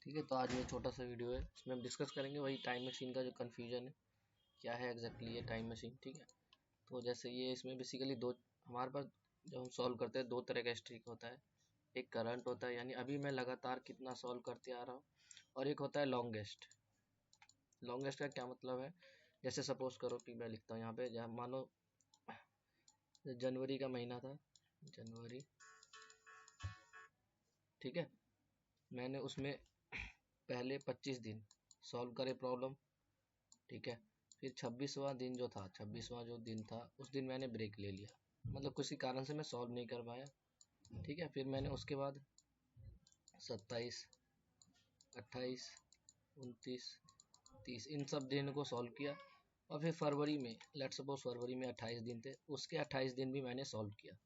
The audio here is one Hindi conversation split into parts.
ठीक है, तो आज ये छोटा सा वीडियो है, इसमें हम डिस्कस करेंगे वही टाइम मशीन का जो कन्फ्यूजन है, क्या है एग्जैक्टली ये टाइम मशीन। ठीक है, तो जैसे ये इसमें बेसिकली दो हमारे पास जब हम सॉल्व करते हैं दो तरह का स्ट्रीक होता है। एक करंट होता है, यानी अभी मैं लगातार कितना सॉल्व करते आ रहा हूँ, और एक होता है लॉन्गेस्ट। लॉन्गेस्ट का क्या मतलब है, जैसे सपोज करो कि मैं लिखता हूँ यहाँ पे, जहाँ मानो जनवरी का महीना था, जनवरी। ठीक है, मैंने उसमें पहले 25 दिन सॉल्व करे प्रॉब्लम। ठीक है, फिर 26वां दिन जो था, 26वां जो दिन था उस दिन मैंने ब्रेक ले लिया, मतलब किसी कारण से मैं सॉल्व नहीं कर पाया। ठीक है, फिर मैंने उसके बाद 27, 28, 29, 30 इन सब दिन को सॉल्व किया, और फिर फरवरी में, लेट सपोज फरवरी में 28 दिन थे, उसके 28 दिन भी मैंने सॉल्व किया।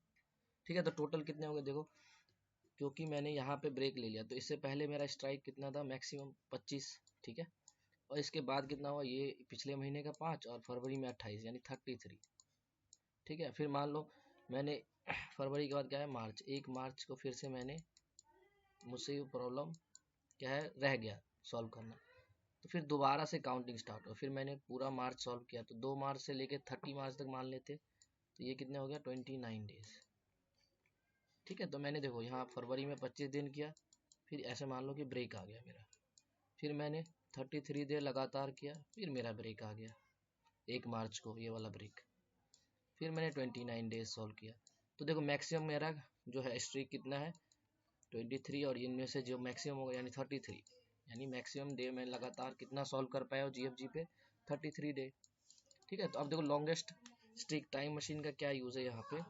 ठीक है, तो टोटल कितने हो गए देखो, क्योंकि मैंने यहाँ पे ब्रेक ले लिया तो इससे पहले मेरा स्ट्राइक कितना था, मैक्सिमम 25। ठीक है, और इसके बाद कितना हुआ, ये पिछले महीने का 5 और फरवरी में 28 यानी 33। ठीक है, फिर मान लो मैंने फरवरी के बाद क्या है, मार्च, 1 मार्च को फिर से मैंने, मुझसे ये प्रॉब्लम क्या है रह गया सॉल्व करना, तो फिर दोबारा से काउंटिंग स्टार्ट हो, फिर मैंने पूरा मार्च सॉल्व किया, तो 2 मार्च से लेके 30 मार्च तक मान लेते, तो ये कितने हो गया, 29 डेज। ठीक है, तो मैंने देखो यहाँ फरवरी में 25 दिन किया, फिर ऐसे मान लो कि ब्रेक आ गया मेरा, फिर मैंने 33 दिन लगातार किया, फिर मेरा ब्रेक आ गया 1 मार्च को, ये वाला ब्रेक, फिर मैंने 29 डेज सॉल्व किया। तो देखो मैक्सिमम मेरा जो है स्ट्रीक कितना है, 23, और इनमें से जो मैक्सिमम होगा यानी 33, यानी मैक्सिमम डे में लगातार कितना सॉल्व कर पाया हो जीएफजी पे, 33 डे। ठीक है, तो अब देखो लॉन्गेस्ट स्ट्रीक टाइम मशीन का क्या यूज़ है यहाँ पे,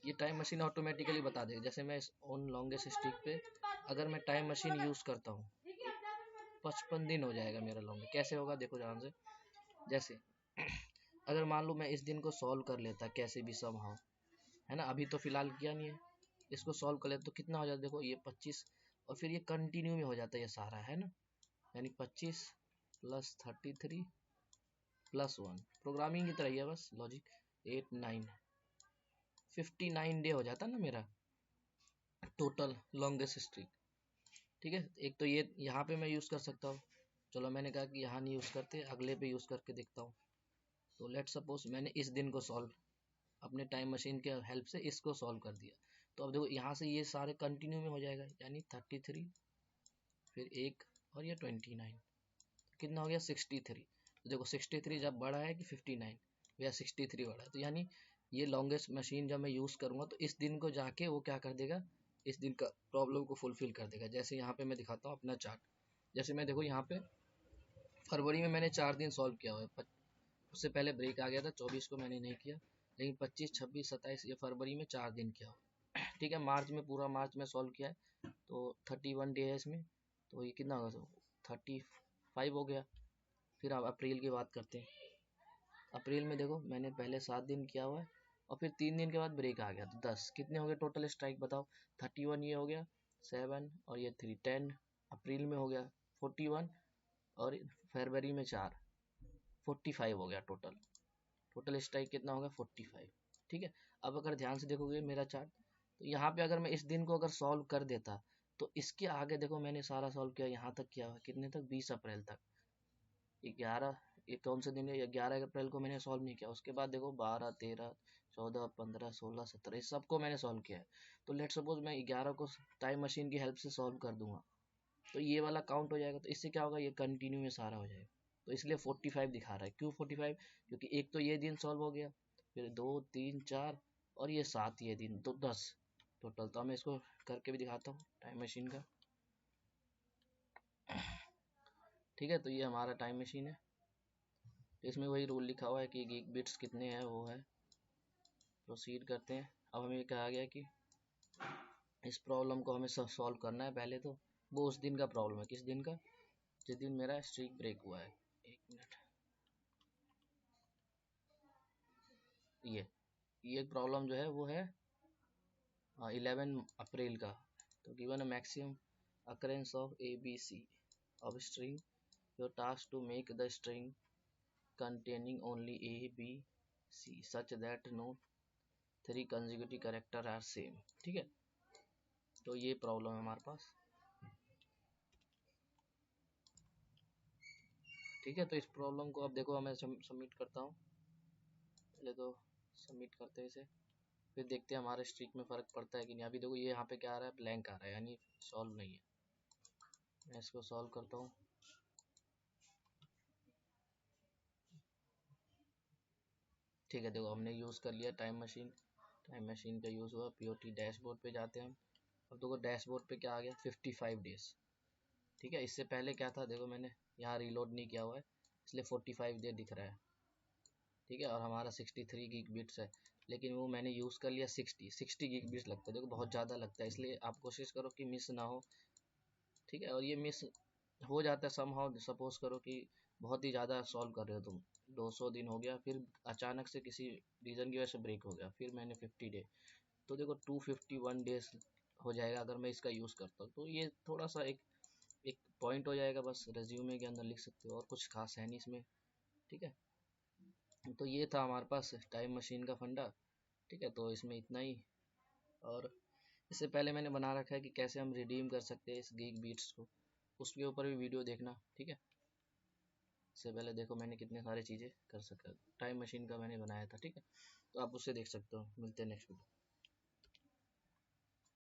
ये टाइम मशीन ऑटोमेटिकली बता देगी। जैसे मैं ऑन लॉन्गेस्ट स्ट्रीक पे अगर मैं टाइम मशीन यूज़ करता हूँ, 55 दिन हो जाएगा मेरा लॉन्ग। कैसे होगा देखो ध्यान से, जैसे अगर मान लो मैं इस दिन को सॉल्व कर लेता कैसे भी समहाउ, है ना, अभी तो फिलहाल किया नहीं है, इसको सॉल्व कर लेता तो कितना हो जाता, देखो ये 25, और फिर ये कंटिन्यू में हो जाता है ये सारा, है ना, यानी 25 प्लस 33 प्लस 1, प्रोग्रामिंग की तरह ही है बस लॉजिक, 8 9 59 डे हो जाता ना मेरा टोटल लॉन्गेस्ट स्ट्रीक। ठीक है, एक तो ये यहाँ पे मैं यूज़ कर सकता हूँ, चलो मैंने कहा कि यहाँ नहीं यूज़ करते, अगले पे यूज़ करके देखता हूँ। तो लेट सपोज मैंने इस दिन को सॉल्व अपने टाइम मशीन के हेल्प से इसको सॉल्व कर दिया, तो अब देखो यहाँ से ये सारे कंटिन्यू में हो जाएगा, यानी 33, फिर 1, और ये 29, कितना हो गया 63। तो देखो 63 जब बड़ा है कि 59, या 63 बड़ा है, तो यानी ये लॉन्गेस्ट मशीन जब मैं यूज़ करूँगा तो इस दिन को जाके वो क्या कर देगा, इस दिन का प्रॉब्लम को फुलफिल कर देगा। जैसे यहाँ पे मैं दिखाता हूँ अपना चार्ट, जैसे मैं देखो यहाँ पे फरवरी में मैंने 4 दिन सॉल्व किया हुआ है, उससे पहले ब्रेक आ गया था, 24 को मैंने नहीं किया, लेकिन 25, 26, 27 ये फरवरी में 4 दिन किया हुआ। ठीक है, मार्च में पूरा मार्च में सॉल्व किया है, तो 31 डे है इसमें, तो ये कितना होगा, 35 हो गया। फिर आप अप्रैल की बात करते हैं, अप्रैल में देखो मैंने पहले 7 दिन किया हुआ है, और फिर 3 दिन के बाद ब्रेक आ गया, तो 10 कितने हो गए टोटल स्ट्राइक बताओ, 31 ये हो गया, 7 और ये 3 10, अप्रैल में हो गया 41, और फरवरी में 4, 45 हो गया टोटल। टोटल स्ट्राइक कितना होगा 45। ठीक है, अब अगर ध्यान से देखोगे मेरा चार्ट, तो यहाँ पे अगर मैं इस दिन को अगर सॉल्व कर देता, तो इसके आगे देखो मैंने सारा सॉल्व किया, यहाँ तक किया हुआ कितने तक, 20 अप्रैल तक। 11, ये कौन से दिन है, 11 अप्रैल को मैंने सॉल्व नहीं किया, उसके बाद देखो 12, 13, 14, 15, 16, 17 इस सबको मैंने सॉल्व किया है। तो लेट सपोज मैं 11 को टाइम मशीन की हेल्प से सॉल्व कर दूंगा, तो ये वाला काउंट हो जाएगा, तो इससे क्या होगा, ये कंटिन्यू में सारा हो जाएगा। तो इसलिए 45 दिखा रहा है, क्यों 45, क्योंकि एक तो ये दिन सॉल्व हो गया, फिर 2, 3, 4, और ये 7 ये दिन, तो 10 टोटल। तो मैं इसको करके भी दिखाता हूँ टाइम मशीन का। ठीक है, तो ये हमारा टाइम मशीन है, इसमें वही रूल लिखा हुआ है कि गीक बिट्स कितने हैं वो है। प्रोसीड करते हैं, अब हमें कहा गया कि इस प्रॉब्लम को हमें सॉल्व करना है। पहले तो वो उस दिन का प्रॉब्लम है, किस दिन का, जिस दिन मेरा स्ट्रीक ब्रेक हुआ है। 1 मिनट, ये प्रॉब्लम जो है वो है 11 अप्रैल का। तो given a maximum occurrence of ABC of string, your task to make the string containing only A, B, C such that no 3 consecutive character are same। ठीक है, तो ये प्रॉब्लम है हमारे पास। ठीक है। तो इस प्रॉब्लम को अब देखो मैं सबमिट करता हूँ। पहले तो सबमिट करते हैं इसे, फिर देखते हैं हमारे स्ट्रीक में फ़र्क पड़ता है कि नहीं। अभी देखो ये यहाँ पे क्या आ रहा है, ब्लैंक आ रहा है, यानी सॉल्व नहीं है। मैं इसको सॉल्व करता हूँ। ठीक है, देखो हमने यूज़ कर लिया टाइम मशीन। टाइम मशीन का यूज़ हुआ। पीओटी डैशबोर्ड पे जाते हैं हम। अब देखो डैशबोर्ड पे क्या आ गया, 55 डेज। ठीक है, इससे पहले क्या था, देखो मैंने यहाँ रीलोड नहीं किया हुआ है, इसलिए 45 डे दिख रहा है। ठीक है, और हमारा 63 गीग बिट्स है, लेकिन वो मैंने यूज़ कर लिया 60 गीग बिट्स लगता है। देखो बहुत ज़्यादा लगता है, इसलिए आप कोशिश करो कि मिस ना हो। ठीक है, और ये मिस हो जाता है समहाउ। सपोज करो कि बहुत ही ज़्यादा सॉल्व कर रहे हो तुम, 200 दिन हो गया, फिर अचानक से किसी रीज़न की वजह से ब्रेक हो गया, फिर मैंने 50 डे, तो देखो 251 डेज हो जाएगा अगर मैं इसका यूज़ करता हूँ। तो ये थोड़ा सा एक एक पॉइंट हो जाएगा, बस रेज्यूमे के अंदर लिख सकते हो, और कुछ खास है नहीं इसमें। ठीक है, तो ये था हमारे पास टाइम मशीन का फंडा। ठीक है, तो इसमें इतना ही। और इससे पहले मैंने बना रखा है कि कैसे हम रिडीम कर सकते हैं इस गीग बीट्स को, उसके ऊपर भी वीडियो देखना। ठीक है, इससे पहले देखो मैंने कितने सारे चीज़ें कर सका, टाइम मशीन का मैंने बनाया था। ठीक है, तो आप उससे देख सकते हो। मिलते हैं नेक्स्ट वीडियो।